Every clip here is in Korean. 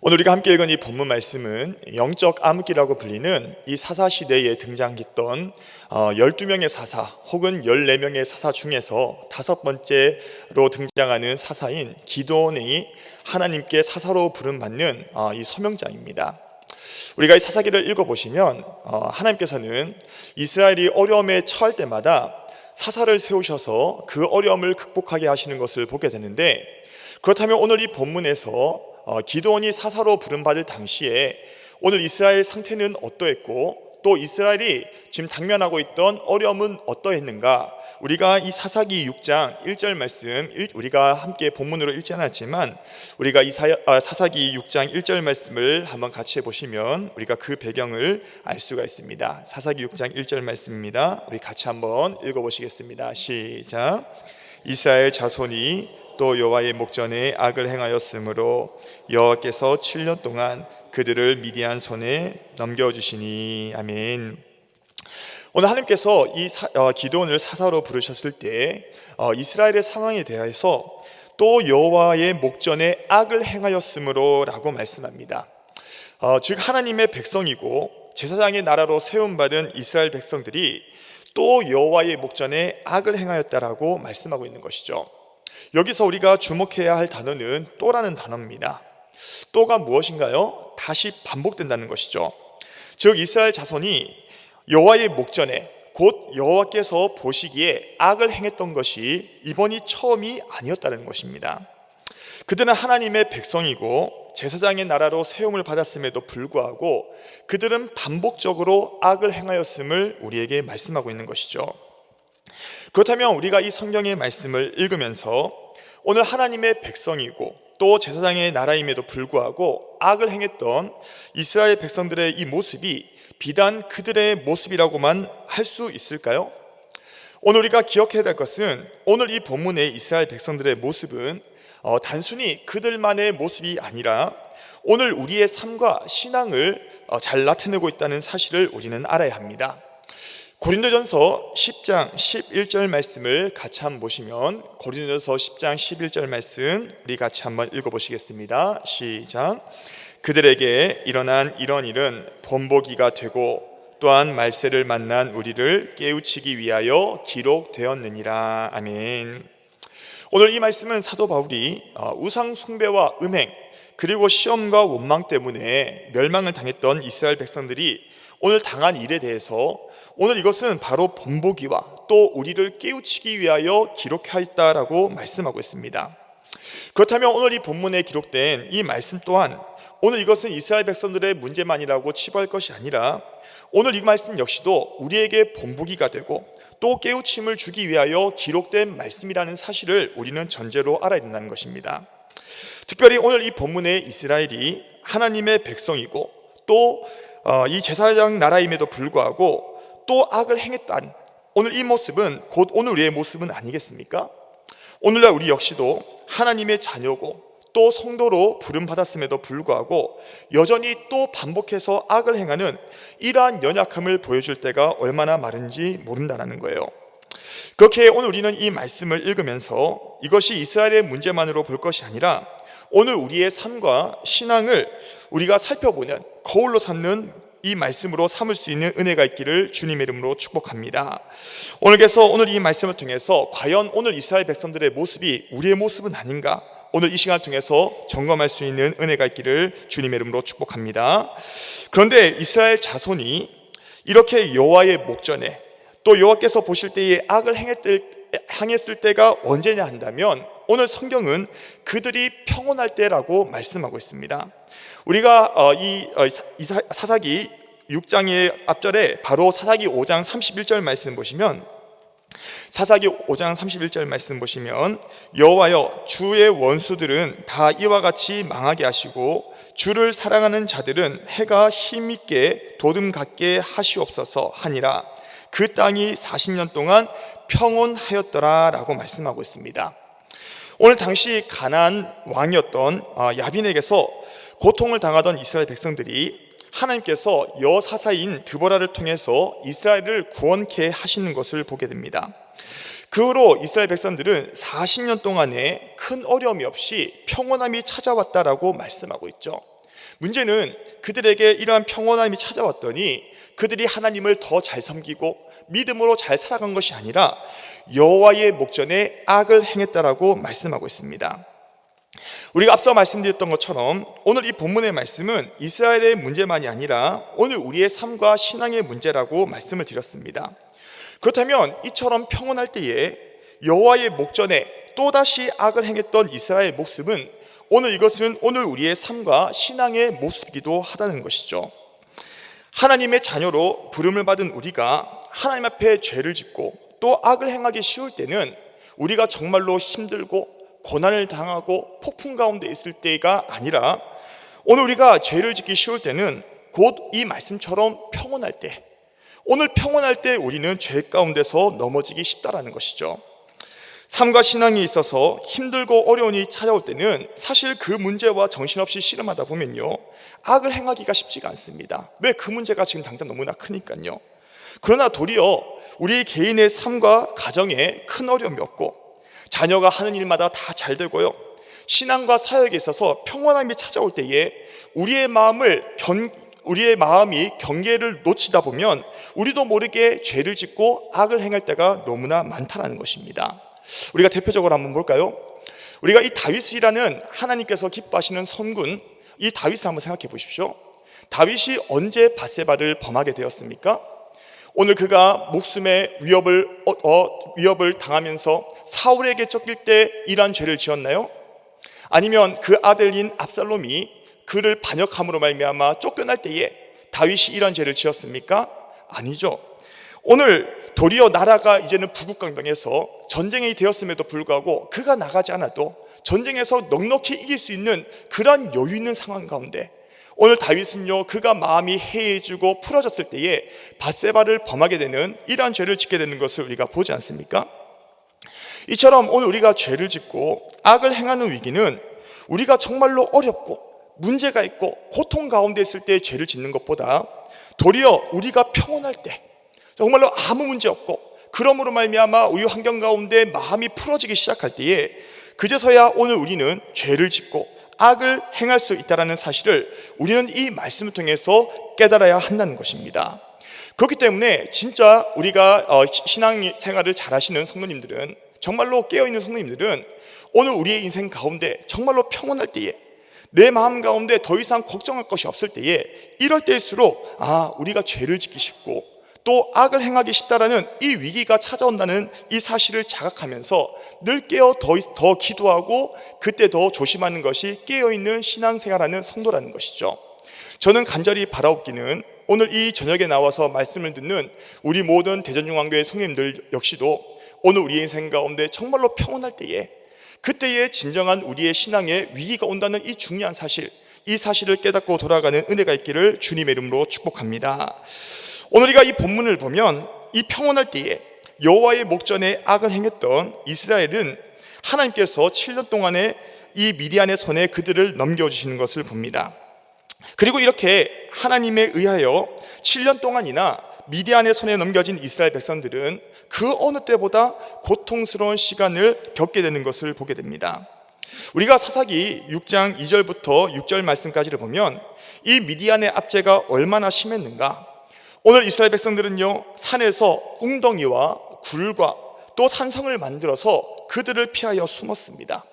오늘 우리가 함께 읽은 이 본문 말씀은 영적 암흑기라고 불리는 이 사사시대에 등장했던 12명의 사사 혹은 14명의 사사 중에서 5번째로 등장하는 사사인 기드온이 하나님께 사사로 부름받는 이 소명자입니다. 우리가 이 사사기를 읽어보시면 하나님께서는 이스라엘이 어려움에 처할 때마다 사사를 세우셔서 그 어려움을 극복하게 하시는 것을 보게 되는데, 그렇다면 오늘 이 본문에서 기드온이 사사로 부름받을 당시에 오늘 이스라엘 상태는 어떠했고 또 이스라엘이 지금 당면하고 있던 어려움은 어떠했는가, 우리가 이 사사기 6장 1절 말씀, 우리가 함께 본문으로 읽지 않았지만 우리가 이 사사기 6장 1절 말씀을 한번 같이 해보시면 우리가 그 배경을 알 수가 있습니다. 사사기 6장 1절 말씀입니다. 우리 같이 한번 읽어보시겠습니다. 시작. 이스라엘 자손이 또 여호와의 목전에 악을 행하였으므로 여호와께서 7년 동안 그들을 미디안 손에 넘겨주시니. 아멘. 오늘 하나님께서 이 기드온을 사사로 부르셨을 때 이스라엘의 상황에 대해서 또 여호와의 목전에 악을 행하였으므로 라고 말씀합니다. 즉 하나님의 백성이고 제사장의 나라로 세움받은 이스라엘 백성들이 또 여호와의 목전에 악을 행하였다라고 말씀하고 있는 것이죠. 여기서 우리가 주목해야 할 단어는 또라는 단어입니다. 또가 무엇인가요? 다시 반복된다는 것이죠. 즉 이스라엘 자손이 여호와의 목전에 곧 여호와께서 보시기에 악을 행했던 것이 이번이 처음이 아니었다는 것입니다. 그들은 하나님의 백성이고 제사장의 나라로 세움을 받았음에도 불구하고 그들은 반복적으로 악을 행하였음을 우리에게 말씀하고 있는 것이죠. 그렇다면 우리가 이 성경의 말씀을 읽으면서 오늘 하나님의 백성이고 또 제사장의 나라임에도 불구하고 악을 행했던 이스라엘 백성들의 이 모습이 비단 그들의 모습이라고만 할 수 있을까요? 오늘 우리가 기억해야 될 것은 오늘 이 본문의 이스라엘 백성들의 모습은 단순히 그들만의 모습이 아니라 오늘 우리의 삶과 신앙을 잘 나타내고 있다는 사실을 우리는 알아야 합니다. 고린도전서 10장 11절 말씀을 같이 한번 보시면, 고린도전서 10장 11절 말씀 우리 같이 한번 읽어보시겠습니다. 시작. 그들에게 일어난 이런 일은 본보기가 되고 또한 말세를 만난 우리를 깨우치기 위하여 기록되었느니라. 아멘. 오늘 이 말씀은 사도 바울이 우상 숭배와 음행 그리고 시험과 원망 때문에 멸망을 당했던 이스라엘 백성들이 오늘 당한 일에 대해서 오늘 이것은 바로 본보기와 또 우리를 깨우치기 위하여 기록하였다라고 말씀하고 있습니다. 그렇다면 오늘 이 본문에 기록된 이 말씀 또한 오늘 이것은 이스라엘 백성들의 문제만이라고 치부할 것이 아니라 오늘 이 말씀 역시도 우리에게 본보기가 되고 또 깨우침을 주기 위하여 기록된 말씀이라는 사실을 우리는 전제로 알아야 된다는 것입니다. 특별히 오늘 이 본문의 이스라엘이 하나님의 백성이고 또 이 제사장 나라임에도 불구하고 또 악을 행했다는 오늘 이 모습은 곧 오늘 우리의 모습은 아니겠습니까? 오늘날 우리 역시도 하나님의 자녀고 또 성도로 부름받았음에도 불구하고 여전히 또 반복해서 악을 행하는 이러한 연약함을 보여줄 때가 얼마나 많은지 모른다는 거예요. 그렇게 오늘 우리는 이 말씀을 읽으면서 이것이 이스라엘의 문제만으로 볼 것이 아니라 오늘 우리의 삶과 신앙을 우리가 살펴보는 거울로 삼는 이 말씀으로 삼을 수 있는 은혜가 있기를 주님의 이름으로 축복합니다. 오늘 이 말씀을 통해서 과연 오늘 이스라엘 백성들의 모습이 우리의 모습은 아닌가, 오늘 이 시간을 통해서 점검할 수 있는 은혜가 있기를 주님의 이름으로 축복합니다. 그런데 이스라엘 자손이 이렇게 여호와의 목전에 또 여호와께서 보실 때에 악을 행했을 때가 언제냐 한다면 오늘 성경은 그들이 평온할 때라고 말씀하고 있습니다. 우리가 이 사사기 6장의 앞절에 바로 사사기 5장 31절 말씀 보시면, 사사기 5장 31절 말씀 보시면 여호와여 주의 원수들은 다 이와 같이 망하게 하시고 주를 사랑하는 자들은 해가 힘있게 도름 같게 하시옵소서 하니라. 그 땅이 40년 동안 평온하였더라 라고 말씀하고 있습니다. 오늘 당시 가나안 왕이었던 야빈에게서 고통을 당하던 이스라엘 백성들이 하나님께서 여사사인 드보라를 통해서 이스라엘을 구원케 하시는 것을 보게 됩니다. 그 후로 이스라엘 백성들은 40년 동안에 큰 어려움이 없이 평온함이 찾아왔다라고 말씀하고 있죠. 문제는 그들에게 이러한 평온함이 찾아왔더니 그들이 하나님을 더 잘 섬기고 믿음으로 잘 살아간 것이 아니라 여호와의 목전에 악을 행했다라고 말씀하고 있습니다. 우리가 앞서 말씀드렸던 것처럼 오늘 이 본문의 말씀은 이스라엘의 문제만이 아니라 오늘 우리의 삶과 신앙의 문제라고 말씀을 드렸습니다. 그렇다면 이처럼 평온할 때에 여호와의 목전에 또다시 악을 행했던 이스라엘의 모습은 이것은 오늘 우리의 삶과 신앙의 모습이기도 하다는 것이죠. 하나님의 자녀로 부름을 받은 우리가 하나님 앞에 죄를 짓고 또 악을 행하기 쉬울 때는 우리가 정말로 힘들고 고난을 당하고 폭풍 가운데 있을 때가 아니라 오늘 우리가 죄를 짓기 쉬울 때는 곧 이 말씀처럼 평온할 때, 오늘 평온할 때 우리는 죄 가운데서 넘어지기 쉽다라는 것이죠. 삶과 신앙에 있어서 힘들고 어려운 일이 찾아올 때는 사실 그 문제와 정신없이 씨름하다 보면요, 악을 행하기가 쉽지가 않습니다. 왜? 그 문제가 지금 당장 너무나 크니까요. 그러나 도리어 우리 개인의 삶과 가정에 큰 어려움이 없고 자녀가 하는 일마다 다 잘 되고요, 신앙과 사역에 있어서 평온함이 찾아올 때에 우리의 마음이 경계를 놓치다 보면 우리도 모르게 죄를 짓고 악을 행할 때가 너무나 많다는 것입니다. 우리가 대표적으로 한번 볼까요? 우리가 이 다윗이라는 하나님께서 기뻐하시는 선군, 이 다윗을 한번 생각해 보십시오. 다윗이 언제 밧세바를 범하게 되었습니까? 오늘 그가 목숨의 위협을 당하면서 사울에게 쫓길 때 이러한 죄를 지었나요? 아니면 그 아들인 압살롬이 그를 반역함으로 말미암아 쫓겨날 때에 다윗이 이러한 죄를 지었습니까? 아니죠. 오늘 도리어 나라가 이제는 부국강병해서 전쟁이 되었음에도 불구하고 그가 나가지 않아도 전쟁에서 넉넉히 이길 수 있는 그러한 여유 있는 상황 가운데 오늘 다윗은요, 그가 마음이 해해지고 풀어졌을 때에 밧세바를 범하게 되는 이러한 죄를 짓게 되는 것을 우리가 보지 않습니까? 이처럼 오늘 우리가 죄를 짓고 악을 행하는 위기는 우리가 정말로 어렵고 문제가 있고 고통 가운데 있을 때 죄를 짓는 것보다 도리어 우리가 평온할 때, 정말로 아무 문제 없고 그러므로 말미암아 우리 환경 가운데 마음이 풀어지기 시작할 때에 그제서야 오늘 우리는 죄를 짓고 악을 행할 수 있다는 사실을 우리는 이 말씀을 통해서 깨달아야 한다는 것입니다. 그렇기 때문에 진짜 우리가 신앙생활을 잘 하시는 성도님들은, 정말로 깨어있는 성도님들은 오늘 우리의 인생 가운데 정말로 평온할 때에, 내 마음 가운데 더 이상 걱정할 것이 없을 때에, 이럴 때일수록 우리가 죄를 짓기 쉽고 또 악을 행하기 쉽다라는 이 위기가 찾아온다는 이 사실을 자각하면서 늘 깨어 더 기도하고 그때 더 조심하는 것이 깨어있는 신앙생활하는 성도라는 것이죠. 저는 간절히 바라옵기는 오늘 이 저녁에 나와서 말씀을 듣는 우리 모든 대전중앙교회 성도님들 역시도 오늘 우리의 인생 가운데 정말로 평온할 때에, 그때에 진정한 우리의 신앙에 위기가 온다는 이 중요한 사실, 이 사실을 깨닫고 돌아가는 은혜가 있기를 주님의 이름으로 축복합니다. 오늘 우리가 이 본문을 보면 이 평온할 때에 여호와의 목전에 악을 행했던 이스라엘은 하나님께서 7년 동안에 이 미디안의 손에 그들을 넘겨주시는 것을 봅니다. 그리고 이렇게 하나님에 의하여 7년 동안이나 미디안의 손에 넘겨진 이스라엘 백성들은 그 어느 때보다 고통스러운 시간을 겪게 되는 것을 보게 됩니다. 우리가 사사기 6장 2절부터 6절 말씀까지를 보면 이 미디안의 압제가 얼마나 심했는가. 오늘 이스라엘 백성들은요, 산에서 웅덩이와 굴과 또 산성을 만들어서 그들을 피하여 숨었습니다.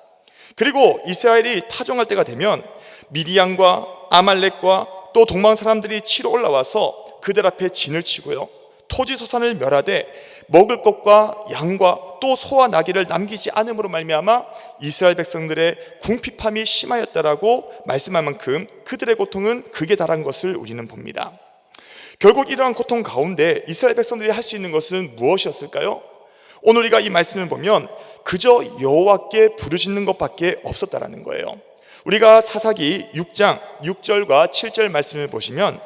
그리고 이스라엘이 파종할 때가 되면 미디안과 아말렉과 또 동방 사람들이 치러 올라와서 그들 앞에 진을 치고요, 토지소산을 멸하되 먹을 것과 양과 또 소와 나귀를 남기지 않음으로 말미암아 이스라엘 백성들의 궁핍함이 심하였다라고 말씀한 만큼 그들의 고통은 극에 달한 것을 우리는 봅니다. 결국 이러한 고통 가운데 이스라엘 백성들이 할 수 있는 것은 무엇이었을까요? 오늘 우리가 이 말씀을 보면 그저 여호와께 부르짖는 것밖에 없었다라는 거예요. 우리가 사사기 6장 6절과 7절 말씀을 보시면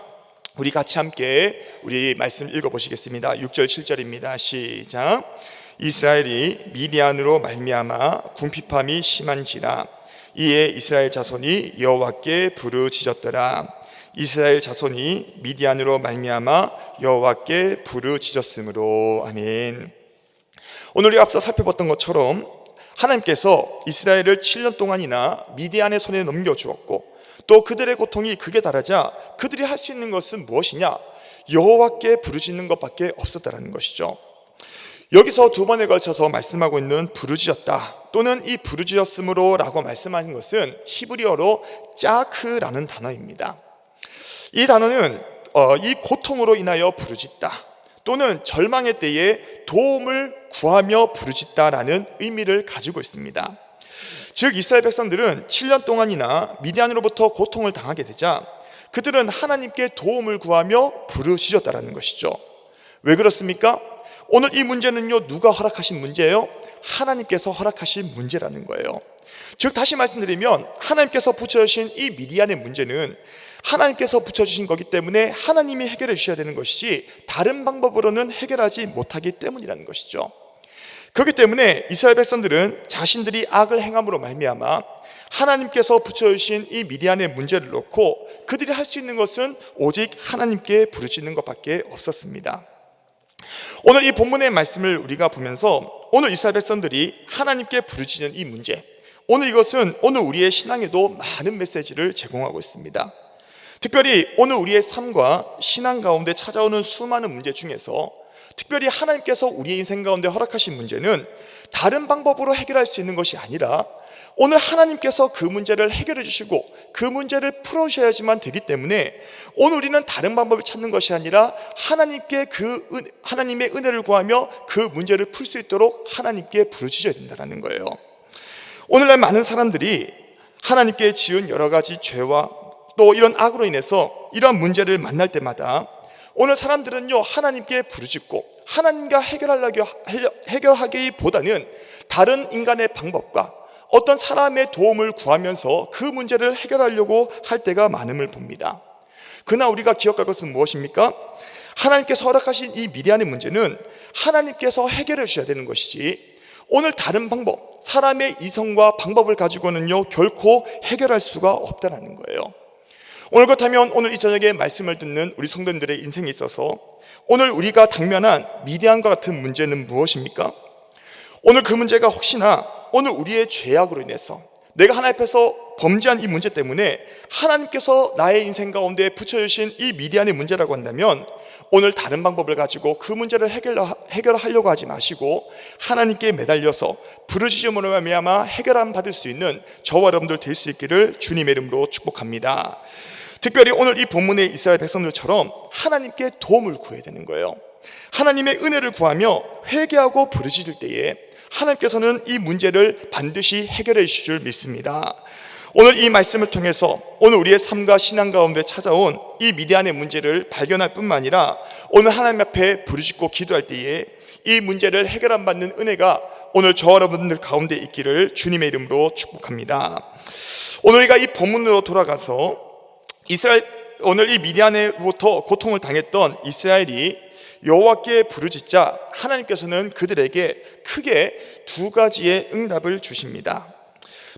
우리 같이 함께 우리 말씀 읽어보시겠습니다. 6절 7절입니다. 시작. 이스라엘이 미디안으로 말미암아 궁핍함이 심한지라 이에 이스라엘 자손이 여호와께 부르짖었더라. 이스라엘 자손이 미디안으로 말미암아 여호와께 부르짖었으므로. 아멘. 오늘 우리가 앞서 살펴봤던 것처럼 하나님께서 이스라엘을 7년 동안이나 미디안의 손에 넘겨주었고 또 그들의 고통이 극에 달하자 그들이 할 수 있는 것은 무엇이냐? 여호와께 부르짖는 것밖에 없었다라는 것이죠. 여기서 두 번에 걸쳐서 말씀하고 있는 부르짖었다 또는 이 부르짖었으므로 라고 말씀하신 것은 히브리어로 짜크라는 단어입니다. 이 단어는 이 고통으로 인하여 부르짖다 또는 절망의 때에 도움을 구하며 부르짖다라는 의미를 가지고 있습니다. 즉 이스라엘 백성들은 7년 동안이나 미디안으로부터 고통을 당하게 되자 그들은 하나님께 도움을 구하며 부르짖었다라는 것이죠. 왜 그렇습니까? 오늘 이 문제는요, 누가 허락하신 문제예요? 하나님께서 허락하신 문제라는 거예요. 즉 다시 말씀드리면 하나님께서 붙여주신 이 미디안의 문제는 하나님께서 붙여주신 거기 때문에 하나님이 해결해 주셔야 되는 것이지 다른 방법으로는 해결하지 못하기 때문이라는 것이죠. 그렇기 때문에 이스라엘 백성들은 자신들이 악을 행함으로 말미암아 하나님께서 붙여주신 이 미디안의 문제를 놓고 그들이 할 수 있는 것은 오직 하나님께 부르짖는 것밖에 없었습니다. 오늘 이 본문의 말씀을 우리가 보면서 오늘 이스라엘 백성들이 하나님께 부르짖는 이 문제, 오늘 이것은 오늘 우리의 신앙에도 많은 메시지를 제공하고 있습니다. 특별히 오늘 우리의 삶과 신앙 가운데 찾아오는 수많은 문제 중에서 특별히 하나님께서 우리의 인생 가운데 허락하신 문제는 다른 방법으로 해결할 수 있는 것이 아니라 오늘 하나님께서 그 문제를 해결해 주시고 그 문제를 풀어주셔야지만 되기 때문에 오늘 우리는 다른 방법을 찾는 것이 아니라 하나님께 하나님의 은혜를 구하며 그 문제를 풀 수 있도록 하나님께 부르짖어야 된다는 거예요. 오늘날 많은 사람들이 하나님께 지은 여러 가지 죄와 또 이런 악으로 인해서 이러한 문제를 만날 때마다 오늘 사람들은요, 하나님께 부르짖고 하나님과 해결하기보다는 다른 인간의 방법과 어떤 사람의 도움을 구하면서 그 문제를 해결하려고 할 때가 많음을 봅니다. 그러나 우리가 기억할 것은 무엇입니까? 하나님께서 허락하신 이 미디안의 문제는 하나님께서 해결해 주셔야 되는 것이지 오늘 다른 방법, 사람의 이성과 방법을 가지고는요 결코 해결할 수가 없다는 거예요. 오늘 그렇다면 오늘 이 저녁에 말씀을 듣는 우리 성도님들의 인생에 있어서 오늘 우리가 당면한 미디안과 같은 문제는 무엇입니까? 오늘 그 문제가 혹시나 오늘 우리의 죄악으로 인해서 내가 하나님 앞에서 범죄한 이 문제 때문에 하나님께서 나의 인생 가운데 붙여주신 이 미디안의 문제라고 한다면 오늘 다른 방법을 가지고 그 문제를 해결하려고 하지 마시고 하나님께 매달려서 부르짖음으로 말미암아 해결함 받을 수 있는 저와 여러분들 될 수 있기를 주님의 이름으로 축복합니다. 특별히 오늘 이 본문의 이스라엘 백성들처럼 하나님께 도움을 구해야 되는 거예요. 하나님의 은혜를 구하며 회개하고 부르짖을 때에 하나님께서는 이 문제를 반드시 해결해 주실 줄 믿습니다. 오늘 이 말씀을 통해서 오늘 우리의 삶과 신앙 가운데 찾아온 이 미디안의 문제를 발견할 뿐만 아니라 오늘 하나님 앞에 부르짖고 기도할 때에 이 문제를 해결함 받는 은혜가 오늘 저와 여러분들 가운데 있기를 주님의 이름으로 축복합니다. 오늘 우리가 이 본문으로 돌아가서 오늘 이 미디안으로부터 고통을 당했던 이스라엘이 여호와께 부르짖자 하나님께서는 그들에게 크게 두 가지의 응답을 주십니다.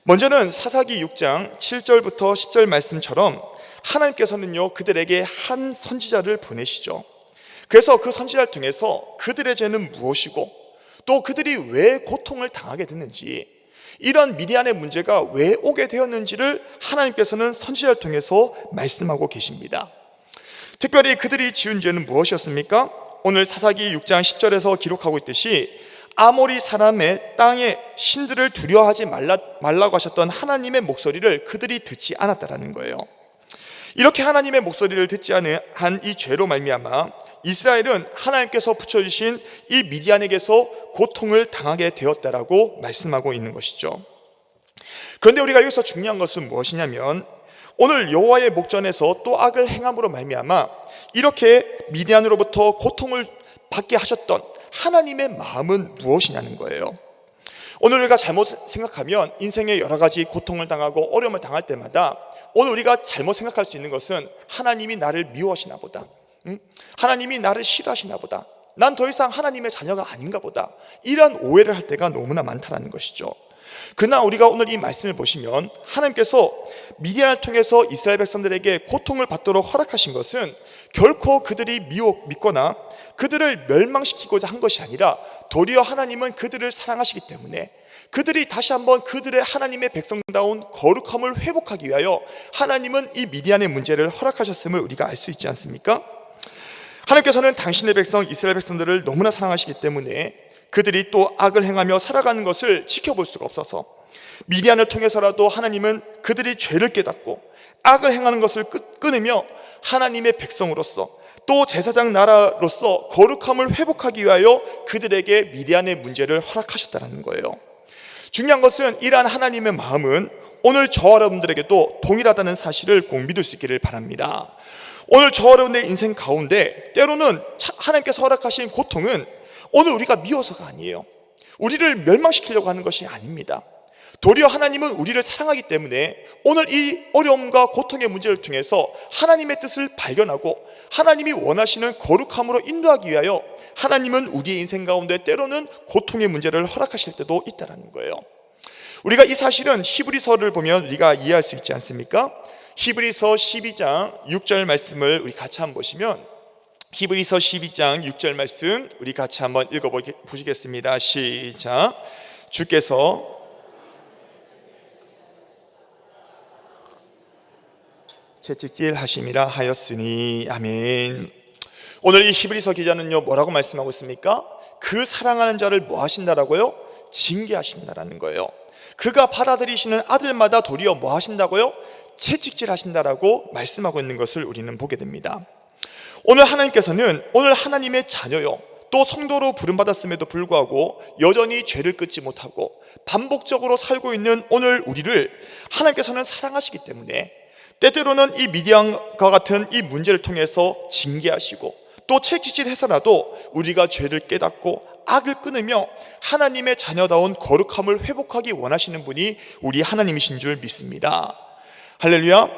먼저는 사사기 6장 7절부터 10절 말씀처럼 하나님께서는요 그들에게 한 선지자를 보내시죠. 그래서 그 선지자를 통해서 그들의 죄는 무엇이고 또 그들이 왜 고통을 당하게 됐는지, 이런 미디안의 문제가 왜 오게 되었는지를 하나님께서는 선지자를 통해서 말씀하고 계십니다. 특별히 그들이 지은 죄는 무엇이었습니까? 오늘 사사기 6장 10절에서 기록하고 있듯이 아모리 사람의 땅에 신들을 두려워하지 말라고 하셨던 하나님의 목소리를 그들이 듣지 않았다라는 거예요. 이렇게 하나님의 목소리를 듣지 않은 이 죄로 말미암아 이스라엘은 하나님께서 붙여주신 이 미디안에게서 고통을 당하게 되었다라고 말씀하고 있는 것이죠. 그런데 우리가 여기서 중요한 것은 무엇이냐면 오늘 여호와의 목전에서 또 악을 행함으로 말미암아 이렇게 미디안으로부터 고통을 받게 하셨던 하나님의 마음은 무엇이냐는 거예요. 오늘 우리가 잘못 생각하면 인생에 여러 가지 고통을 당하고 어려움을 당할 때마다 오늘 우리가 잘못 생각할 수 있는 것은 하나님이 나를 미워하시나 보다, 하나님이 나를 싫어하시나 보다, 난 더 이상 하나님의 자녀가 아닌가 보다, 이런 오해를 할 때가 너무나 많다는 것이죠. 그러나 우리가 오늘 이 말씀을 보시면 하나님께서 미디안을 통해서 이스라엘 백성들에게 고통을 받도록 허락하신 것은 결코 그들이 믿거나 그들을 멸망시키고자 한 것이 아니라 도리어 하나님은 그들을 사랑하시기 때문에 그들이 다시 한번 그들의 하나님의 백성다운 거룩함을 회복하기 위하여 하나님은 이 미디안의 문제를 허락하셨음을 우리가 알 수 있지 않습니까? 하나님께서는 당신의 백성 이스라엘 백성들을 너무나 사랑하시기 때문에 그들이 또 악을 행하며 살아가는 것을 지켜볼 수가 없어서 미디안을 통해서라도 하나님은 그들이 죄를 깨닫고 악을 행하는 것을 끊으며 하나님의 백성으로서 또 제사장 나라로서 거룩함을 회복하기 위하여 그들에게 미디안의 문제를 허락하셨다는 거예요. 중요한 것은 이러한 하나님의 마음은 오늘 저와 여러분들에게도 동일하다는 사실을 꼭 믿을 수 있기를 바랍니다. 오늘 저와 여러분의 인생 가운데 때로는 하나님께서 허락하신 고통은 오늘 우리가 미워서가 아니에요. 우리를 멸망시키려고 하는 것이 아닙니다. 도리어 하나님은 우리를 사랑하기 때문에 오늘 이 어려움과 고통의 문제를 통해서 하나님의 뜻을 발견하고 하나님이 원하시는 거룩함으로 인도하기 위하여 하나님은 우리의 인생 가운데 때로는 고통의 문제를 허락하실 때도 있다는 거예요. 우리가 이 사실은 히브리서를 보면 우리가 이해할 수 있지 않습니까? 히브리서 12장 6절 말씀을 우리 같이 한번 보시면, 히브리서 12장 6절 말씀 우리 같이 한번 읽어보시겠습니다. 시작. 주께서 채찍질 하심이라 하였으니. 아멘. 오늘 이 히브리서 기자는요 뭐라고 말씀하고 있습니까? 그 사랑하는 자를 뭐 하신다라고요? 징계하신다라는 거예요. 그가 받아들이시는 아들마다 도리어 뭐 하신다고요? 채찍질 하신다라고 말씀하고 있는 것을 우리는 보게 됩니다. 오늘 하나님께서는 오늘 하나님의 자녀요 또 성도로 부름받았음에도 불구하고 여전히 죄를 끊지 못하고 반복적으로 살고 있는 오늘 우리를 하나님께서는 사랑하시기 때문에 때때로는 이 미디안과 같은 이 문제를 통해서 징계하시고 또 채찍질해서라도 우리가 죄를 깨닫고 악을 끊으며 하나님의 자녀다운 거룩함을 회복하기 원하시는 분이 우리 하나님이신 줄 믿습니다. 할렐루야.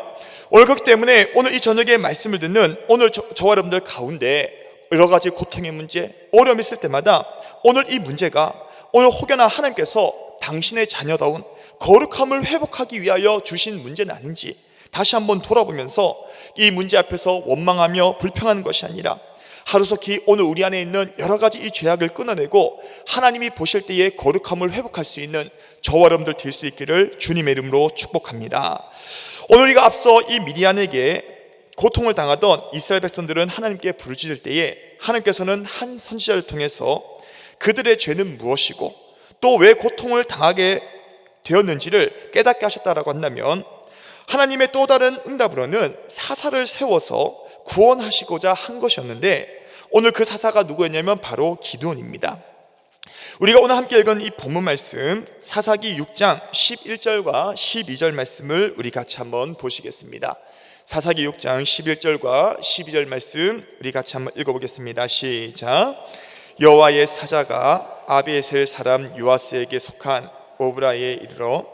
오늘 그렇기 때문에 오늘 이 저녁에 말씀을 듣는 오늘 저와 여러분들 가운데 여러 가지 고통의 문제, 어려움이 있을 때마다 오늘 이 문제가 오늘 혹여나 하나님께서 당신의 자녀다운 거룩함을 회복하기 위하여 주신 문제는 아닌지 다시 한번 돌아보면서 이 문제 앞에서 원망하며 불평하는 것이 아니라 하루속히 오늘 우리 안에 있는 여러 가지 이 죄악을 끊어내고 하나님이 보실 때에 거룩함을 회복할 수 있는 저와 여러분들 될 수 있기를 주님의 이름으로 축복합니다. 오늘 우리가 앞서 이 미디안에게 고통을 당하던 이스라엘 백성들은 하나님께 부르짖을 때에 하나님께서는 한 선지자를 통해서 그들의 죄는 무엇이고 또 왜 고통을 당하게 되었는지를 깨닫게 하셨다라고 한다면 하나님의 또 다른 응답으로는 사사를 세워서 구원하시고자 한 것이었는데 오늘 그 사사가 누구였냐면 바로 기드온입니다. 우리가 오늘 함께 읽은 이 본문 말씀 사사기 6장 11절과 12절 말씀을 우리 같이 한번 보시겠습니다. 사사기 6장 11절과 12절 말씀 우리 같이 한번 읽어보겠습니다. 시작. 여호와의 사자가 아비에셀 사람 요아스에게 속한 오브라에 이르러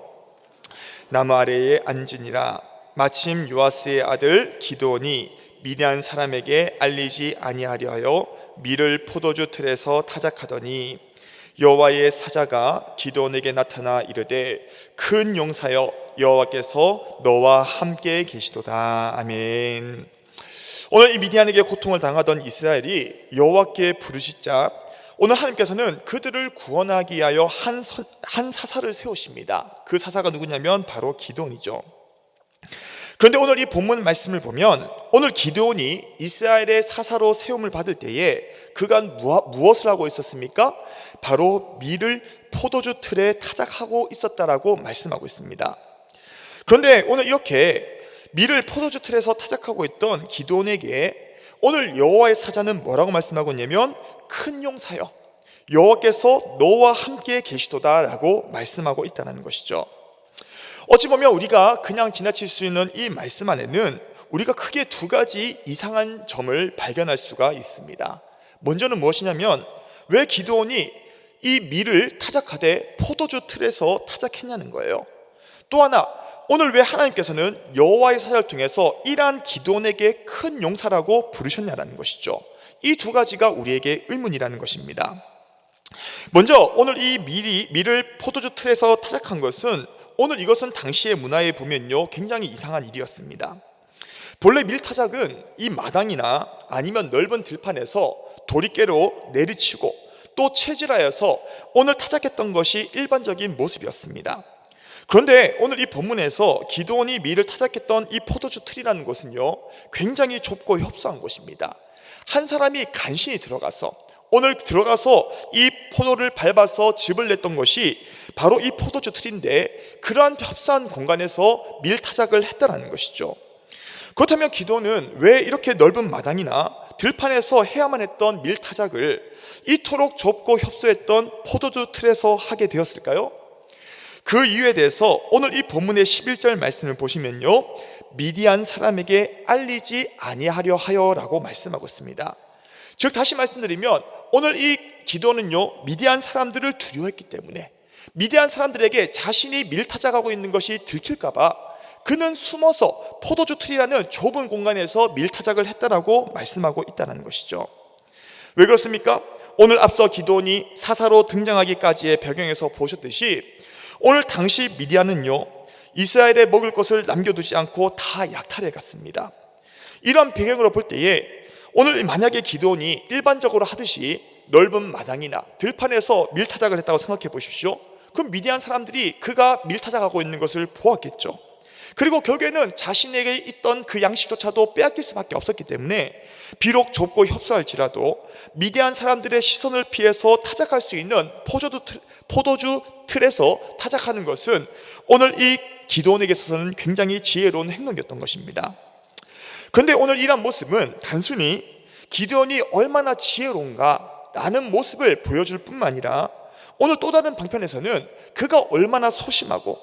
나무 아래에 앉으니라. 마침 요아스의 아들 기드온이 미디안 사람에게 알리지 아니하려 하여 밀을 포도주 틀에서 타작하더니 여호와의 사자가 기드온에게 나타나 이르되 큰 용사여 여호와께서 너와 함께 계시도다. 아멘. 오늘 이 미디안에게 고통을 당하던 이스라엘이 여호와께 부르짖자 오늘 하나님께서는 그들을 구원하기 위하여 한 사사를 세우십니다. 그 사사가 누구냐면 바로 기드온이죠. 그런데 오늘 이 본문 말씀을 보면 오늘 기드온이 이스라엘의 사사로 세움을 받을 때에 그가 무엇을 하고 있었습니까? 바로 밀을 포도주 틀에 타작하고 있었다라고 말씀하고 있습니다. 그런데 오늘 이렇게 밀을 포도주 틀에서 타작하고 있던 기드온에게 오늘 여호와의 사자는 뭐라고 말씀하고 있냐면 큰 용사여 여호와께서 너와 함께 계시도다라고 말씀하고 있다는 것이죠. 어찌 보면 우리가 그냥 지나칠 수 있는 이 말씀 안에는 우리가 크게 두 가지 이상한 점을 발견할 수가 있습니다. 먼저는 무엇이냐면 왜 기드온이 이 밀을 타작하되 포도주 틀에서 타작했냐는 거예요. 또 하나 오늘 왜 하나님께서는 여호와의 사자를 통해서 이러한 기드온에게 큰 용사라고 부르셨냐라는 것이죠. 이 두 가지가 우리에게 의문이라는 것입니다. 먼저 오늘 이 밀을 포도주 틀에서 타작한 것은 오늘 이것은 당시의 문화에 보면요 굉장히 이상한 일이었습니다. 본래 밀타작은 이 마당이나 아니면 넓은 들판에서 도리깨로 내리치고 또 체질하여서 오늘 타작했던 것이 일반적인 모습이었습니다. 그런데 오늘 이 본문에서 기드온이 밀을 타작했던 이 포도주 틀이라는 곳은요, 굉장히 좁고 협소한 곳입니다. 한 사람이 간신히 들어가서 이 포도를 밟아서 즙을 냈던 것이 바로 이 포도주 틀인데, 그러한 협소한 공간에서 밀 타작을 했다는 것이죠. 그렇다면 기드온은 왜 이렇게 넓은 마당이나 들판에서 해야만 했던 밀 타작을 이토록 좁고 협소했던 포도주 틀에서 하게 되었을까요? 그 이유에 대해서 오늘 이 본문의 11절 말씀을 보시면요, 미디안 사람에게 알리지 아니하려 하여라고 말씀하고 있습니다. 즉 다시 말씀드리면 오늘 이 기드온은요, 미디안 사람들을 두려워했기 때문에 미디안 사람들에게 자신이 밀타작하고 있는 것이 들킬까봐 그는 숨어서 포도주 틀이라는 좁은 공간에서 밀타작을 했다라고 말씀하고 있다는 것이죠. 왜 그렇습니까? 오늘 앞서 기드온이 사사로 등장하기까지의 배경에서 보셨듯이 오늘 당시 미디안은요, 이스라엘에 먹을 것을 남겨두지 않고 다 약탈해 갔습니다. 이런 배경으로 볼 때에 오늘 만약에 기드온이 일반적으로 하듯이 넓은 마당이나 들판에서 밀타작을 했다고 생각해 보십시오. 그럼 미디안 사람들이 그가 밀타작하고 있는 것을 보았겠죠. 그리고 결국에는 자신에게 있던 그 양식조차도 빼앗길 수밖에 없었기 때문에 비록 좁고 협소할지라도 미디안 사람들의 시선을 피해서 타작할 수 있는 포도주 틀에서 타작하는 것은 오늘 이 기드온에게 있어서는 굉장히 지혜로운 행동이었던 것입니다. 그런데 오늘 이런 모습은 단순히 기드온이 얼마나 지혜로운가 라는 모습을 보여줄 뿐만 아니라 오늘 또 다른 방편에서는 그가 얼마나 소심하고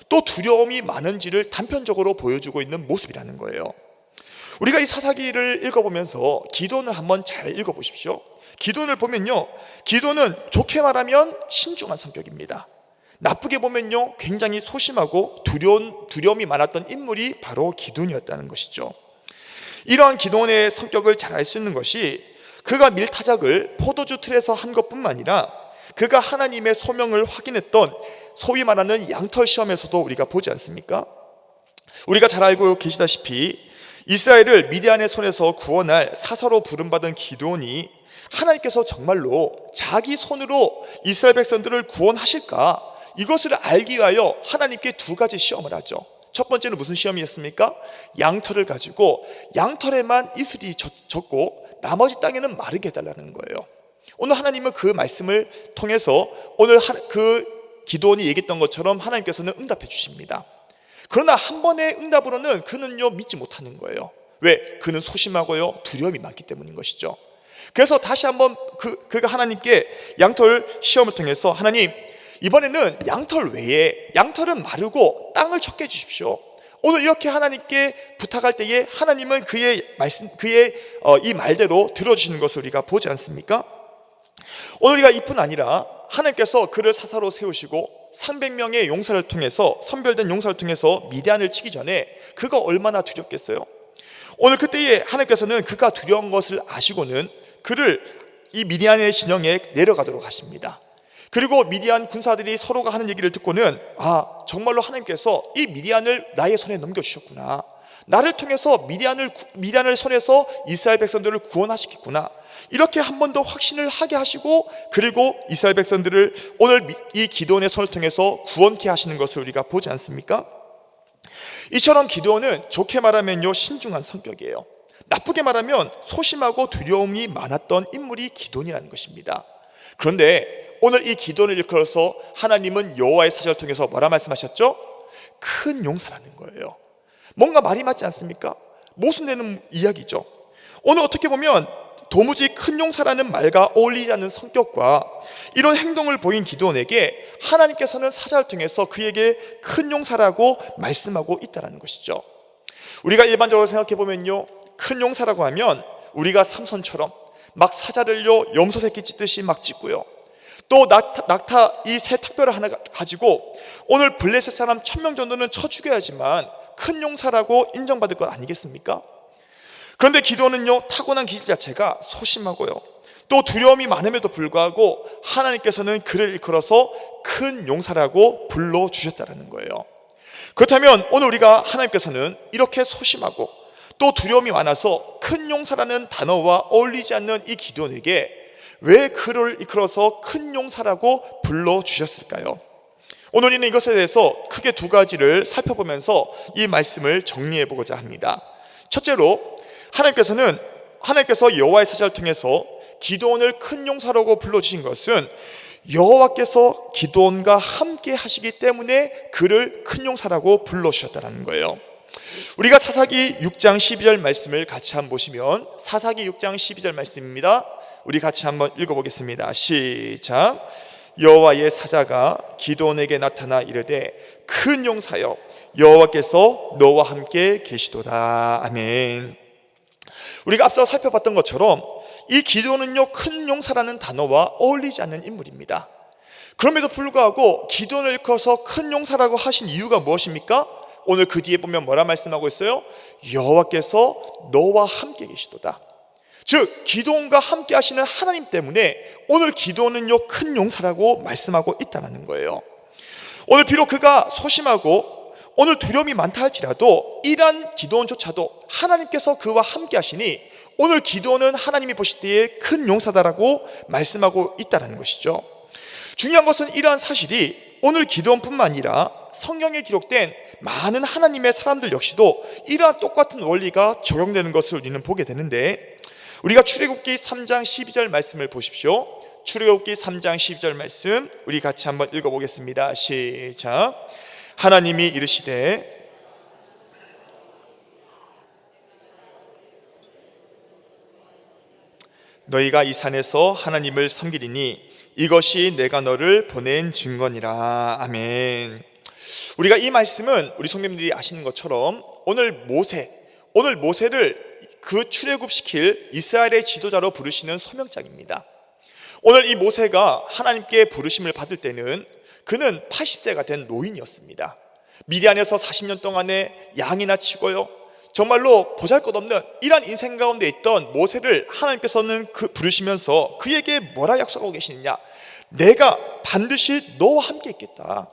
또 두려움이 많은지를 단편적으로 보여주고 있는 모습이라는 거예요. 우리가 이 사사기를 읽어보면서 기드온을 한번 잘 읽어보십시오. 기드온을 보면요, 기드온은 좋게 말하면 신중한 성격입니다. 나쁘게 보면요, 굉장히 소심하고 두려움이 많았던 인물이 바로 기드온이었다는 것이죠. 이러한 기드온의 성격을 잘 알 수 있는 것이 그가 밀타작을 포도주 틀에서 한 것뿐만 아니라 그가 하나님의 소명을 확인했던 소위 말하는 양털 시험에서도 우리가 보지 않습니까? 우리가 잘 알고 계시다시피 이스라엘을 미디안의 손에서 구원할 사사로 부름받은 기드온이 하나님께서 정말로 자기 손으로 이스라엘 백성들을 구원하실까, 이것을 알기 위하여 하나님께 두 가지 시험을 하죠. 첫 번째는 무슨 시험이었습니까? 양털을 가지고 양털에만 이슬이 젖고 나머지 땅에는 마르게 해달라는 거예요. 오늘 하나님은 그 말씀을 통해서 오늘 그 기드온이 얘기했던 것처럼 하나님께서는 응답해 주십니다. 그러나 한 번의 응답으로는 그는요, 믿지 못하는 거예요. 왜? 그는 소심하고요, 두려움이 많기 때문인 것이죠. 그래서 다시 한번 그가 하나님께 양털 시험을 통해서 하나님, 이번에는 양털 외에 양털은 마르고 땅을 쳤게 해주십시오. 오늘 이렇게 하나님께 부탁할 때에 하나님은 그의 이 말대로 들어주시는 것을 우리가 보지 않습니까? 오늘 우리가 이뿐 아니라 하나님께서 그를 사사로 세우시고 300명의 용사를 통해서, 선별된 용사를 통해서 미디안을 치기 전에 그가 얼마나 두렵겠어요? 오늘 그때에 하나님께서는 그가 두려운 것을 아시고는 그를 이 미디안의 진영에 내려가도록 하십니다. 그리고 미디안 군사들이 서로가 하는 얘기를 듣고는 정말로 하나님께서 이 미디안을 나의 손에 넘겨주셨구나, 나를 통해서 미디안을 손에서 이스라엘 백성들을 구원하시겠구나, 이렇게 한 번 더 확신을 하게 하시고 그리고 이스라엘 백성들을 오늘 이 기드온의 손을 통해서 구원케 하시는 것을 우리가 보지 않습니까? 이처럼 기드온은 좋게 말하면요, 신중한 성격이에요. 나쁘게 말하면 소심하고 두려움이 많았던 인물이 기드온이라는 것입니다. 그런데 오늘 이 기드온을 일컬어서 하나님은 여호와의 사자를 통해서 뭐라 말씀하셨죠? 큰 용사라는 거예요. 뭔가 말이 맞지 않습니까? 모순되는 이야기죠. 오늘 어떻게 보면 도무지 큰 용사라는 말과 어울리지 않는 성격과 이런 행동을 보인 기드온에게 하나님께서는 사자를 통해서 그에게 큰 용사라고 말씀하고 있다는 것이죠. 우리가 일반적으로 생각해 보면요, 큰 용사라고 하면 우리가 삼손처럼 막 사자를요, 염소 새끼 찢듯이 막 찢고요, 또 낙타 이 새 특별을 하나 가지고 오늘 블레셋 사람 1000명 정도는 쳐 죽여야지만 큰 용사라고 인정받을 것 아니겠습니까? 그런데 기드온은요, 타고난 기질 자체가 소심하고요, 또 두려움이 많음에도 불구하고 하나님께서는 그를 일컬어서 큰 용사라고 불러주셨다는 거예요. 그렇다면 오늘 우리가 하나님께서는 이렇게 소심하고 또 두려움이 많아서 큰 용사라는 단어와 어울리지 않는 이 기드온에게 왜 그를 이끌어서 큰 용사라고 불러주셨을까요? 오늘 우리는 이것에 대해서 크게 두 가지를 살펴보면서 이 말씀을 정리해 보고자 합니다. 첫째로 하나님께서 여호와의 사자를 통해서 기드온을 큰 용사라고 불러주신 것은 여호와께서 기드온과 함께 하시기 때문에 그를 큰 용사라고 불러주셨다는 거예요. 우리가 사사기 6장 12절 말씀을 같이 한번 보시면, 사사기 6장 12절 말씀입니다. 우리 같이 한번 읽어보겠습니다. 시작. 여호와의 사자가 기드온에게 나타나 이르되 큰 용사여 여호와께서 너와 함께 계시도다. 아멘. 우리가 앞서 살펴봤던 것처럼 이 기드온은요, 큰 용사라는 단어와 어울리지 않는 인물입니다. 그럼에도 불구하고 기드온을 일컬어서 큰 용사라고 하신 이유가 무엇입니까? 오늘 그 뒤에 보면 뭐라 말씀하고 있어요? 여호와께서 너와 함께 계시도다. 즉 기드온과 함께 하시는 하나님 때문에 오늘 기드온은요, 큰 용사라고 말씀하고 있다는 거예요. 오늘 비록 그가 소심하고 오늘 두려움이 많다 할지라도 이러한 기드온조차도 하나님께서 그와 함께 하시니 오늘 기드온은 하나님이 보실 때에 큰 용사다라고 말씀하고 있다는 것이죠. 중요한 것은 이러한 사실이 오늘 기드온뿐만 아니라 성경에 기록된 많은 하나님의 사람들 역시도 이러한 똑같은 원리가 적용되는 것을 우리는 보게 되는데, 우리가 출애굽기 3장 12절 말씀을 보십시오. 출애굽기 3장 12절 말씀 우리 같이 한번 읽어보겠습니다. 시작. 하나님이 이르시되 너희가 이 산에서 하나님을 섬기리니 이것이 내가 너를 보낸 증거니라. 아멘. 우리가 이 말씀은 우리 성도님들이 아시는 것처럼 오늘 모세를 그 출애굽시킬 이스라엘의 지도자로 부르시는 소명장입니다. 오늘 이 모세가 하나님께 부르심을 받을 때는 그는 80세가 된 노인이었습니다. 미디안에서 40년 동안에 양이나 치고요, 정말로 보잘것없는 이런 인생 가운데 있던 모세를 하나님께서는 부르시면서 그에게 뭐라 약속하고 계시느냐? 내가 반드시 너와 함께 있겠다.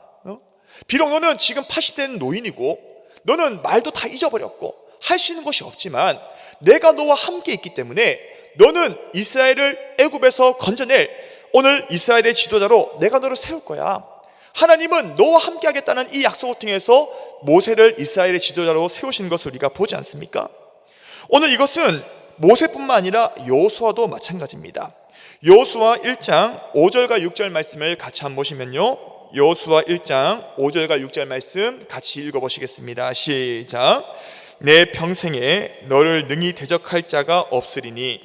비록 너는 지금 80된 노인이고 너는 말도 다 잊어버렸고 할 수 있는 것이 없지만 내가 너와 함께 있기 때문에 너는 이스라엘을 애굽에서 건져낼 오늘 이스라엘의 지도자로 내가 너를 세울 거야. 하나님은 너와 함께 하겠다는 이 약속을 통해서 모세를 이스라엘의 지도자로 세우신 것을 우리가 보지 않습니까? 오늘 이것은 모세뿐만 아니라 여호수아도 마찬가지입니다. 여호수아 1장 5절과 6절 말씀을 같이 한번 보시면요, 여호수아 1장 5절과 6절 말씀 같이 읽어보시겠습니다. 시작. 내 평생에 너를 능히 대적할 자가 없으리니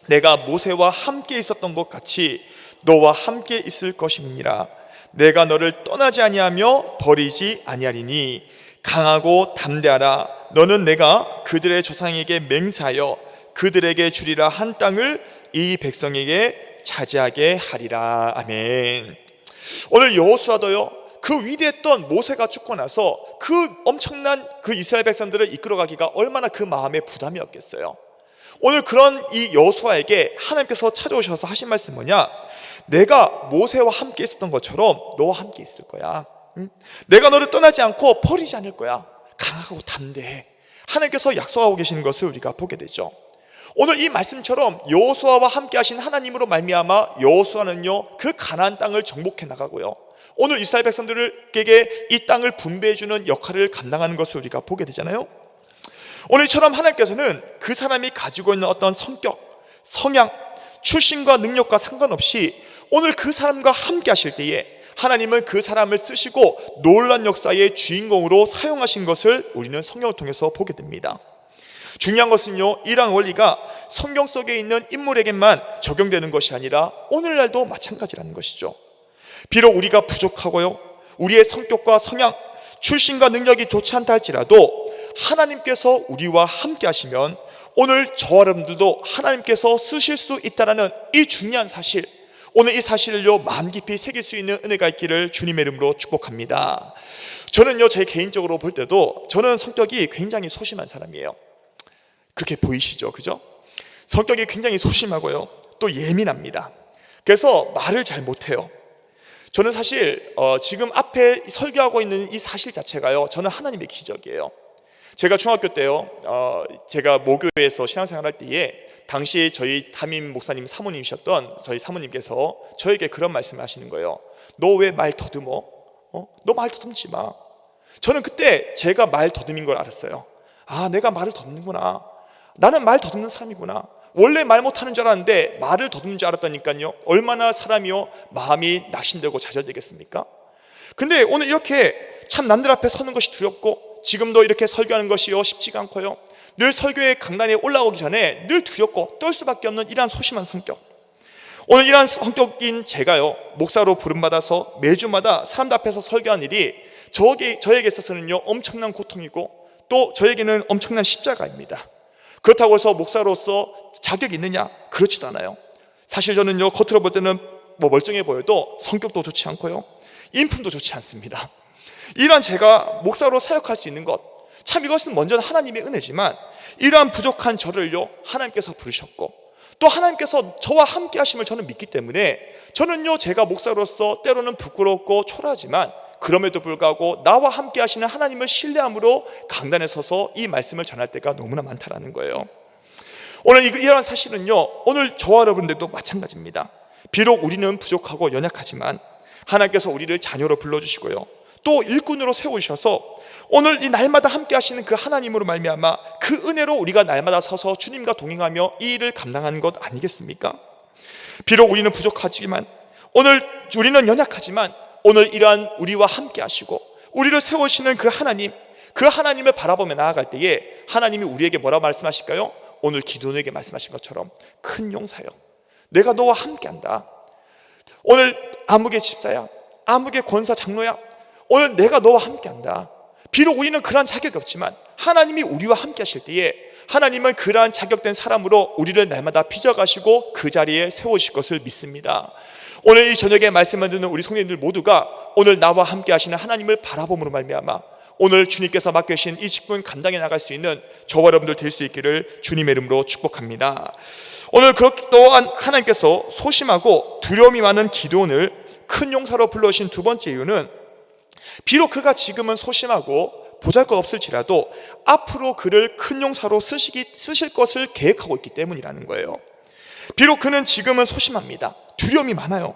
내가 모세와 함께 있었던 것 같이 너와 함께 있을 것임이니라. 내가 너를 떠나지 아니하며 버리지 아니하리니 강하고 담대하라. 너는 내가 그들의 조상에게 맹세하여 그들에게 주리라 한 땅을 이 백성에게 차지하게 하리라. 아멘. 오늘 여호수아도요, 그 위대했던 모세가 죽고 나서 그 엄청난 그 이스라엘 백성들을 이끌어가기가 얼마나 그 마음의 부담이었겠어요. 오늘 그런 이 여호수아에게 하나님께서 찾아오셔서 하신 말씀 뭐냐? 내가 모세와 함께 있었던 것처럼 너와 함께 있을 거야. 내가 너를 떠나지 않고 버리지 않을 거야. 강하고 담대해. 하나님께서 약속하고 계시는 것을 우리가 보게 되죠. 오늘 이 말씀처럼 여호수아와 함께 하신 하나님으로 말미암아 여호수아는요, 그 가나안 땅을 정복해 나가고요, 오늘 이스라엘 백성들에게 이 땅을 분배해 주는 역할을 감당하는 것을 우리가 보게 되잖아요. 오늘처럼 하나님께서는 그 사람이 가지고 있는 어떤 성격, 성향, 출신과 능력과 상관없이 오늘 그 사람과 함께 하실 때에 하나님은 그 사람을 쓰시고 놀라운 역사의 주인공으로 사용하신 것을 우리는 성경을 통해서 보게 됩니다. 중요한 것은요, 이러한 원리가 성경 속에 있는 인물에게만 적용되는 것이 아니라 오늘날도 마찬가지라는 것이죠. 비록 우리가 부족하고요, 우리의 성격과 성향, 출신과 능력이 좋지 않다 할지라도 하나님께서 우리와 함께 하시면 오늘 저와 여러분들도 하나님께서 쓰실 수 있다는 이 중요한 사실, 오늘 이 사실을요 마음 깊이 새길 수 있는 은혜가 있기를 주님의 이름으로 축복합니다. 저는요, 제 개인적으로 볼 때도 저는 성격이 굉장히 소심한 사람이에요. 그렇게 보이시죠? 그죠? 성격이 굉장히 소심하고요, 또 예민합니다. 그래서 말을 잘 못해요. 저는 사실 지금 앞에 설교하고 있는 이 사실 자체가요, 저는 하나님의 기적이에요. 제가 중학교 때요, 제가 모교에서 신앙생활 할 때에 당시 저희 담임 목사님 사모님이셨던 저희 사모님께서 저에게 그런 말씀을 하시는 거예요. 너 왜 말 더듬어? 너 말 더듬지 마. 저는 그때 제가 말 더듬인 걸 알았어요. 아, 내가 말을 더듬는구나. 나는 말 더듬는 사람이구나. 원래 말 못하는 줄 알았는데 말을 더듬는 줄 알았다니까요. 얼마나 사람이요 마음이 낙심되고 좌절되겠습니까? 근데 오늘 이렇게 참 남들 앞에 서는 것이 두렵고 지금도 이렇게 설교하는 것이요 쉽지가 않고요, 늘 설교의 강단에 올라오기 전에 늘 두렵고 떨 수밖에 없는 이러한 소심한 성격. 오늘 이러한 성격인 제가요 목사로 부름받아서 매주마다 사람들 앞에서 설교하는 일이 저에게 있어서는요 엄청난 고통이고 또 저에게는 엄청난 십자가입니다. 그렇다고 해서 목사로서 자격이 있느냐? 그렇지도 않아요. 사실 저는요 겉으로 볼 때는 멀쩡해 보여도 성격도 좋지 않고요 인품도 좋지 않습니다. 이러한 제가 목사로 사역할 수 있는 것, 참 이것은 먼저 하나님의 은혜지만 이러한 부족한 저를요 하나님께서 부르셨고 또 하나님께서 저와 함께 하심을 저는 믿기 때문에 저는요 제가 목사로서 때로는 부끄럽고 초라하지만 그럼에도 불구하고 나와 함께 하시는 하나님을 신뢰함으로 강단에 서서 이 말씀을 전할 때가 너무나 많다라는 거예요. 오늘 이러한 사실은요 오늘 저와 여러분들도 마찬가지입니다. 비록 우리는 부족하고 연약하지만 하나님께서 우리를 자녀로 불러주시고요 또 일꾼으로 세우셔서 오늘 이 날마다 함께 하시는 그 하나님으로 말미암아 그 은혜로 우리가 날마다 서서 주님과 동행하며 이 일을 감당하는 것 아니겠습니까? 비록 우리는 부족하지만 오늘 우리는 연약하지만 오늘 이러한 우리와 함께 하시고 우리를 세우시는 그 하나님을 바라보며 나아갈 때에 하나님이 우리에게 뭐라 말씀하실까요? 오늘 기도원에게 말씀하신 것처럼 큰 용사여 내가 너와 함께한다. 오늘 암흑의 집사야, 암흑의 권사 장로야, 오늘 내가 너와 함께한다. 비록 우리는 그러한 자격이 없지만 하나님이 우리와 함께 하실 때에 하나님은 그러한 자격된 사람으로 우리를 날마다 빚어가시고 그 자리에 세우실 것을 믿습니다. 오늘 이 저녁에 말씀을 듣는 우리 성도님들 모두가 오늘 나와 함께 하시는 하나님을 바라봄으로 말미암아 오늘 주님께서 맡겨주신 이 직분 감당해 나갈 수 있는 저와 여러분들 될 수 있기를 주님의 이름으로 축복합니다. 오늘 그렇게 또한 하나님께서 소심하고 두려움이 많은 기드온을 큰 용사로 불러주신 두 번째 이유는 비록 그가 지금은 소심하고 보잘것없을지라도 앞으로 그를 큰 용사로 쓰실 것을 계획하고 있기 때문이라는 거예요. 비록 그는 지금은 소심합니다. 두려움이 많아요.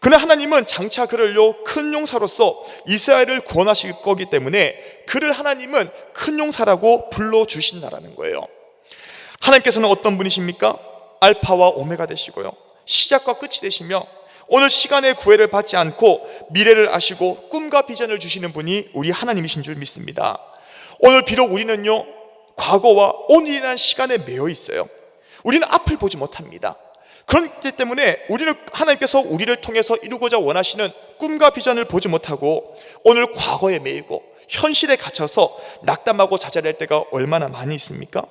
그러나 하나님은 장차 그를요 큰 용사로서 이스라엘을 구원하실 거기 때문에 그를 하나님은 큰 용사라고 불러주신다라는 거예요. 하나님께서는 어떤 분이십니까? 알파와 오메가 되시고요 시작과 끝이 되시며 오늘 시간의 구애를 받지 않고 미래를 아시고 꿈과 비전을 주시는 분이 우리 하나님이신 줄 믿습니다. 오늘 비록 우리는요 과거와 오늘이라는 시간에 매여 있어요. 우리는 앞을 보지 못합니다. 그렇기 때문에 하나님께서 우리를 통해서 이루고자 원하시는 꿈과 비전을 보지 못하고 오늘 과거에 매이고 현실에 갇혀서 낙담하고 좌절할 때가 얼마나 많이 있습니까?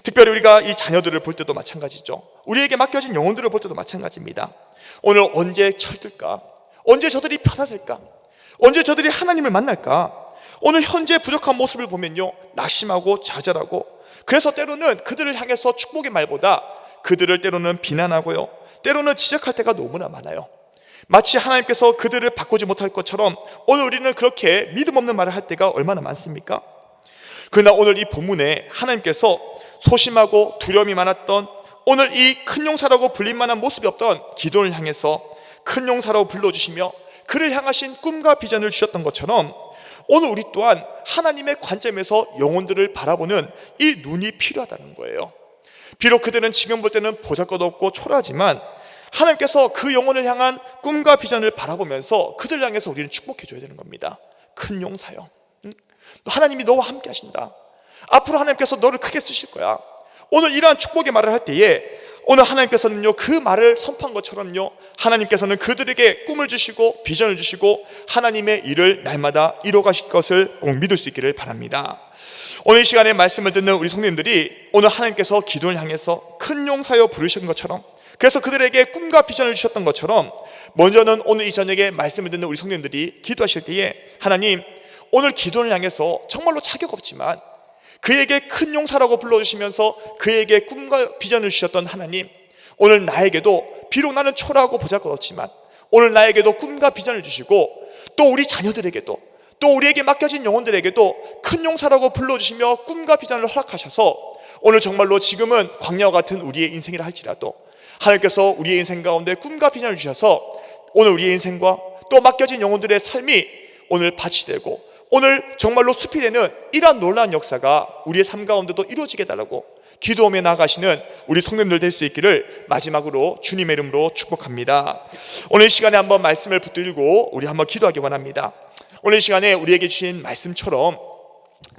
특별히 우리가 이 자녀들을 볼 때도 마찬가지죠. 우리에게 맡겨진 영혼들을 볼 때도 마찬가지입니다. 오늘 언제 철들까? 언제 저들이 편해질까? 언제 저들이 하나님을 만날까? 오늘 현재 부족한 모습을 보면요 낙심하고 좌절하고 그래서 때로는 그들을 향해서 축복의 말보다 그들을 때로는 비난하고요 때로는 지적할 때가 너무나 많아요. 마치 하나님께서 그들을 바꾸지 못할 것처럼 오늘 우리는 그렇게 믿음 없는 말을 할 때가 얼마나 많습니까? 그러나 오늘 이 본문에 하나님께서 소심하고 두려움이 많았던 오늘 이 큰 용사라고 불릴 만한 모습이 없던 기드온을 향해서 큰 용사라고 불러주시며 그를 향하신 꿈과 비전을 주셨던 것처럼 오늘 우리 또한 하나님의 관점에서 영혼들을 바라보는 이 눈이 필요하다는 거예요. 비록 그들은 지금 볼 때는 보잘것없고 초라하지만 하나님께서 그 영혼을 향한 꿈과 비전을 바라보면서 그들을 향해서 우리는 축복해 줘야 되는 겁니다. 큰 용사요, 하나님이 너와 함께 하신다. 앞으로 하나님께서 너를 크게 쓰실 거야. 오늘 이러한 축복의 말을 할 때에 오늘 하나님께서는요 그 말을 선포한 것처럼요 하나님께서는 그들에게 꿈을 주시고 비전을 주시고 하나님의 일을 날마다 이뤄가실 것을 꼭 믿을 수 있기를 바랍니다. 오늘 이 시간에 말씀을 듣는 우리 성도님들이 오늘 하나님께서 기도를 향해서 큰 용사여 부르신 것처럼 그래서 그들에게 꿈과 비전을 주셨던 것처럼 먼저는 오늘 이 저녁에 말씀을 듣는 우리 성도님들이 기도하실 때에 하나님 오늘 기도를 향해서 정말로 자격 없지만 그에게 큰 용사라고 불러주시면서 그에게 꿈과 비전을 주셨던 하나님 오늘 나에게도 비록 나는 초라하고 보잘것없지만 오늘 나에게도 꿈과 비전을 주시고 또 우리 자녀들에게도 또 우리에게 맡겨진 영혼들에게도 큰 용사라고 불러주시며 꿈과 비전을 허락하셔서 오늘 정말로 지금은 광야와 같은 우리의 인생이라 할지라도 하나님께서 우리의 인생 가운데 꿈과 비전을 주셔서 오늘 우리의 인생과 또 맡겨진 영혼들의 삶이 오늘 밭이 되고 오늘 정말로 숲이 되는 이러한 놀라운 역사가 우리의 삶 가운데도 이루어지게 해달라고 기도하며 나아가시는 우리 성도님들 될 수 있기를 마지막으로 주님의 이름으로 축복합니다. 오늘 이 시간에 한번 말씀을 붙들고 우리 한번 기도하기 원합니다. 오늘 이 시간에 우리에게 주신 말씀처럼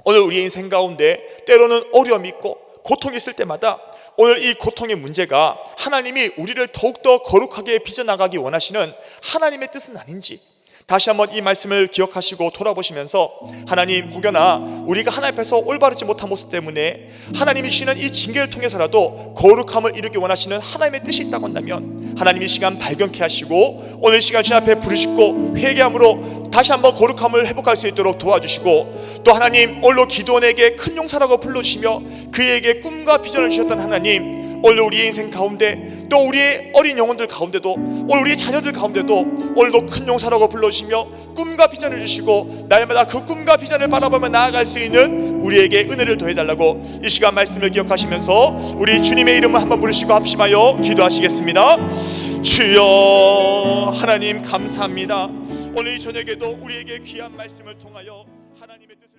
오늘 우리의 인생 가운데 때로는 어려움이 있고 고통이 있을 때마다 오늘 이 고통의 문제가 하나님이 우리를 더욱더 거룩하게 빚어나가기 원하시는 하나님의 뜻은 아닌지 다시 한번 이 말씀을 기억하시고 돌아보시면서 하나님, 혹여나 우리가 하나님 앞에서 올바르지 못한 모습 때문에 하나님이 주시는 이 징계를 통해서라도 거룩함을 이루기 원하시는 하나님의 뜻이 있다고 한다면 하나님이 시간 발견케 하시고 오늘 시간 주님 앞에 부르시고 회개함으로 다시 한번 거룩함을 회복할 수 있도록 도와주시고 또 하나님, 오늘 기도원에게 큰 용사라고 불러주시며 그에게 꿈과 비전을 주셨던 하나님, 오늘 우리의 인생 가운데 또 우리의 어린 영혼들 가운데도 오늘 우리의 자녀들 가운데도 오늘도 큰 용사라고 불러주시며 꿈과 비전을 주시고 날마다 그 꿈과 비전을 바라보며 나아갈 수 있는 우리에게 은혜를 더해달라고 이 시간 말씀을 기억하시면서 우리 주님의 이름을 한번 부르시고 합심하여 기도하시겠습니다. 주여, 하나님 감사합니다. 오늘 이 저녁에도 우리에게 귀한 말씀을 통하여 하나님의 뜻